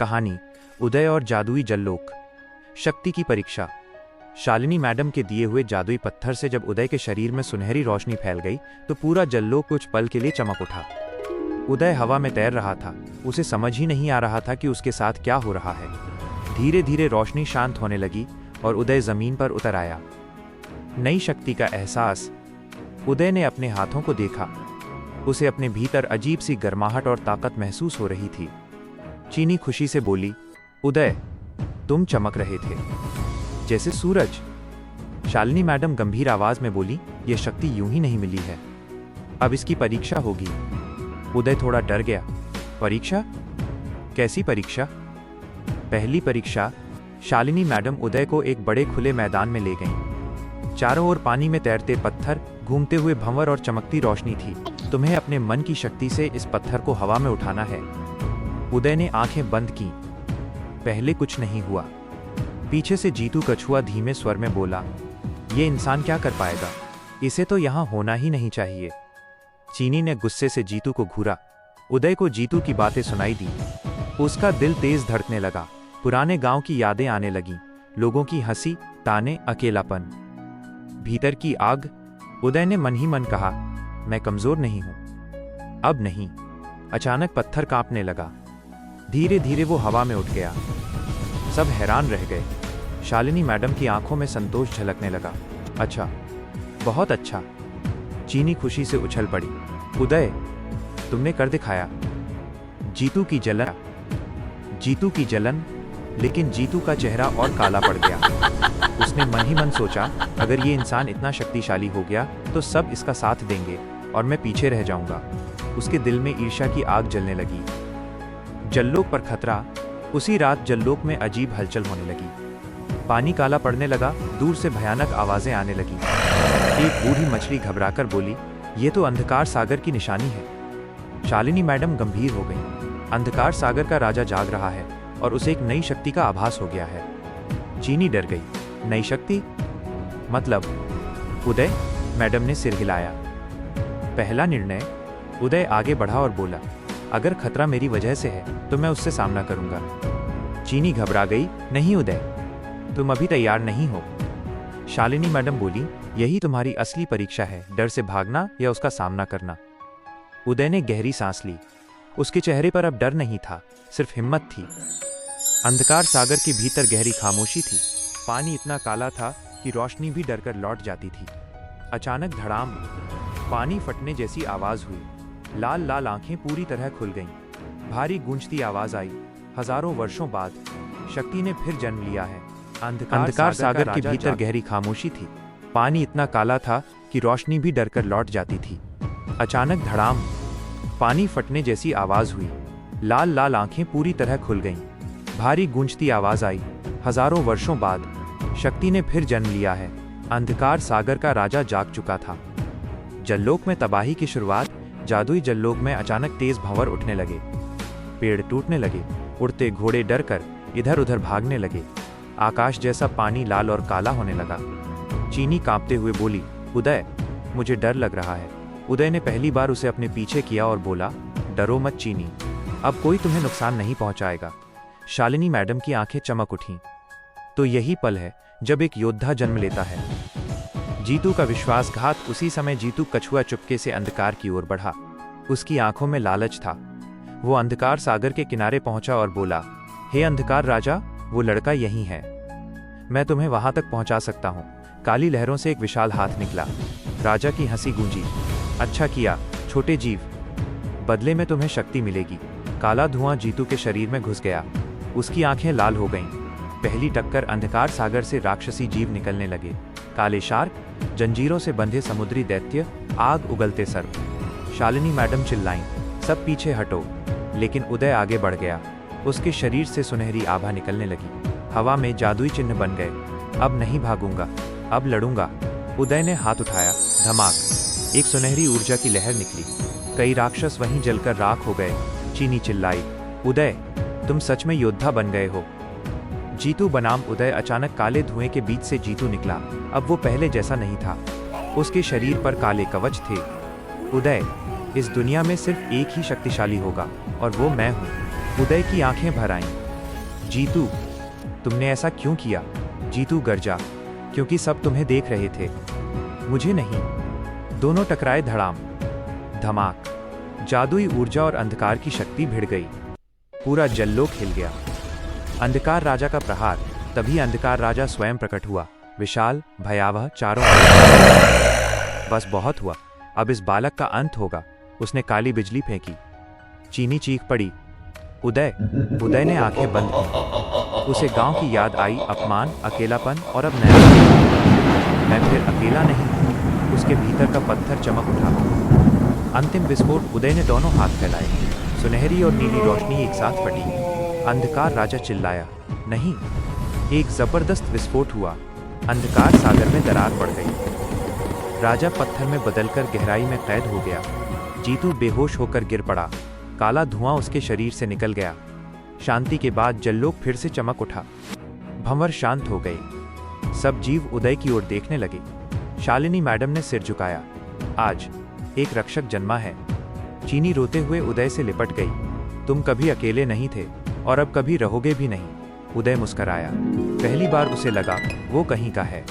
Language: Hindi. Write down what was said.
कहानी उदय और जादुई जल्लोक। शक्ति की परीक्षा। शालिनी मैडम के दिए हुए जादुई पत्थर से जब उदय के शरीर में सुनहरी रोशनी फैल गई तो पूरा जल्लोक कुछ पल के लिए चमक उठा। उदय हवा में तैर रहा था, उसे समझ ही नहीं आ रहा था कि उसके साथ क्या हो रहा है। धीरे धीरे रोशनी शांत होने लगी और उदय जमीन पर उतर आया। नई शक्ति का एहसास। उदय ने अपने हाथों को देखा, उसे अपने भीतर अजीब सी गर्माहट और ताकत महसूस हो रही थी। चीनी खुशी से बोली, उदय, तुम चमक रहे थे जैसे सूरज। शालिनी मैडम गंभीर आवाज में बोली, यह शक्ति यूं ही नहीं मिली है, अब इसकी परीक्षा होगी। उदय थोड़ा डर गया। परीक्षा? कैसी परीक्षा? पहली परीक्षा। शालिनी मैडम उदय को एक बड़े खुले मैदान में ले गईं। चारों ओर पानी में तैरते पत्थर, घूमते हुए भंवर और चमकती रोशनी थी। तुम्हें अपने मन की शक्ति से इस पत्थर को हवा में उठाना है। उदय ने आंखें बंद की। पहले कुछ नहीं हुआ। पीछे से जीतू कछुआ धीमे स्वर में बोला, ये इंसान क्या कर पाएगा, इसे तो यहां होना ही नहीं चाहिए। चीनी ने गुस्से से जीतू को घूरा। उदय को जीतू की बातें सुनाई दी। उसका दिल तेज धड़कने लगा। पुराने गांव की यादें आने लगीं, लोगों की हंसी, ताने, अकेलापन। भीतर की आग। उदय ने मन ही मन कहा, मैं कमजोर नहीं हूं, अब नहीं। अचानक पत्थर कांपने लगा। धीरे धीरे वो हवा में उठ गया। सब हैरान रह गए। शालिनी मैडम की आंखों में संतोष झलकने लगा। अच्छा, बहुत अच्छा। चीनी खुशी से उछल पड़ी। उदय, तुमने कर दिखाया। जीतू की जलन। जीतू की जलन। लेकिन जीतू का चेहरा और काला पड़ गया। उसने मन ही मन सोचा, अगर ये इंसान इतना शक्तिशाली हो गया तो सब इसका साथ देंगे और मैं पीछे रह जाऊंगा। उसके दिल में ईर्ष्या की आग जलने लगी। जल्लोक पर खतरा। उसी रात जल्लोक में अजीब हलचल होने लगी। पानी काला पड़ने लगा, दूर से भयानक आवाजें आने लगी। एक बूढ़ी मछली घबराकर बोली, ये तो अंधकार सागर की निशानी है। शालिनी मैडम गंभीर हो गई। अंधकार सागर का राजा जाग रहा है और उसे एक नई शक्ति का आभास हो गया है। चीनी डर गई। नई शक्ति? मतलब? उदय? मैडम ने सिर हिलाया। पहला निर्णय। उदय आगे बढ़ा और बोला, अगर खतरा मेरी वजह से है तो मैं उससे सामना करूंगा। चीनी घबरा गई। नहीं उदय, तुम अभी तैयार नहीं हो। शालिनी मैडम बोली, यही तुम्हारी असली परीक्षा है, डर से भागना या उसका सामना करना। उदय ने गहरी सांस ली। उसके चेहरे पर अब डर नहीं था, सिर्फ हिम्मत थी। अंधकार सागर के भीतर गहरी खामोशी थी। पानी इतना काला था कि रोशनी भी डरकर लौट जाती थी। अचानक धड़ाम, पानी फटने जैसी आवाज हुई। लाल लाल आंखें पूरी तरह खुल गईं। भारी गूंजती आवाज आई, हजारों वर्षों बाद शक्ति ने फिर जन्म लिया है। अंधकार सागर के भीतर गहरी खामोशी थी। पानी इतना काला था कि रोशनी भी डरकर लौट जाती थी। अचानक धड़ाम, पानी फटने जैसी आवाज हुई। लाल लाल आंखें पूरी तरह खुल गईं। भारी गूंजती आवाज आई, हजारों वर्षों बाद शक्ति ने फिर जन्म लिया है। अंधकार सागर का राजा जाग चुका था। जल्लोक में तबाही की शुरुआत। जादुई जल्लोक में अचानक तेज भंवर उठने लगे। पेड़ टूटने लगे। उड़ते घोड़े डरकर इधर उधर भागने लगे। आकाश जैसा पानी लाल और काला होने लगा। चीनी कांपते हुए बोली, उदय, मुझे डर लग रहा है। उदय ने पहली बार उसे अपने पीछे किया और बोला, डरो मत चीनी, अब कोई तुम्हें नुकसान नहीं पहुंचाएगा। शालिनी मैडम की आंखें चमक उठीं। तो यही पल है जब एक योद्धा जन्म लेता है। जीतू का विश्वासघात। उसी समय जीतू कछुआ चुपके से अंधकार की ओर बढ़ा। उसकी आंखों में लालच था। वो अंधकार सागर के किनारे पहुंचा और बोला, हे अंधकार राजा, वो लड़का यही है, मैं तुम्हें वहां तक पहुंचा सकता हूं। काली लहरों से एक विशाल हाथ निकला। राजा की हंसी गूंजी। अच्छा किया छोटे जीव, बदले में तुम्हें शक्ति मिलेगी। काला धुआं जीतू के शरीर में घुस गया। उसकी आंखें लाल हो गईं। पहली टक्कर। अंधकार सागर से राक्षसी जीव निकलने लगे। काले शार्क, जंजीरों से बंधे समुद्री दैत्य, आग उगलते सर्प। शालिनी मैडम चिल्लाईं, सब पीछे हटो। लेकिन उदय आगे बढ़ गया। उसके शरीर से सुनहरी आभा निकलने लगी। हवा में जादुई चिन्ह बन गए। अब नहीं भागूंगा, अब लड़ूंगा। उदय ने हाथ उठाया। धमाक, एक सुनहरी ऊर्जा की लहर निकली। कई राक्षस वहीं जलकर राख हो गए। चीनी चिल्लाई, उदय, तुम सच में योद्धा बन गए हो। जीतू बनाम उदय। अचानक काले धुएं के बीच से जीतू निकला। अब वो पहले जैसा नहीं था। उसके शरीर पर काले कवच थे। उदय, इस दुनिया में सिर्फ एक ही शक्तिशाली होगा और वो मैं हूँ। उदय की आंखें भर आईं। जीतू, तुमने ऐसा क्यों किया? जीतू गरजा, क्योंकि सब तुम्हें देख रहे थे, मुझे नहीं। दोनों टकराए धड़ाम, धमाक। जादुई ऊर्जा और अंधकार की शक्ति भिड़ गई। पूरा जल्लोक हिल गया। अंधकार राजा का प्रहार। तभी अंधकार राजा स्वयं प्रकट हुआ, विशाल, भयावह, चारों ओर। बस बहुत हुआ, अब इस बालक का अंत होगा। उसने काली बिजली फेंकी। चीनी चीख पड़ी, उदय। उदय ने आंखें बंद की। उसे गांव की याद आई, अपमान, अकेलापन और अब नया। मैं फिर अकेला नहीं। उसके भीतर का पत्थर चमक उठा। अंतिम विस्फोट। उदय ने दोनों हाथ फैलाए। सुनहरी और नीली रोशनी एक साथ फटी। अंधकार राजा चिल्लाया, नहीं। एक जबरदस्त विस्फोट हुआ। अंधकार सागर में दरार पड़ गई। राजा पत्थर में बदलकर गहराई में कैद हो गया। जीतू बेहोश होकर गिर पड़ा। काला धुआं उसके शरीर से निकल गया। शांति के बाद जल्लोक फिर से चमक उठा। भंवर शांत हो गए। सब जीव उदय की ओर देखने लगे। शालिनी मैडम ने सिर झुकाया। आज एक रक्षक जन्मा है। चीनी रोते हुए उदय से लिपट गई। तुम कभी अकेले नहीं थे और अब कभी रहोगे भी नहीं। उदय मुस्कराया। पहली बार उसे लगा वो कहीं का है।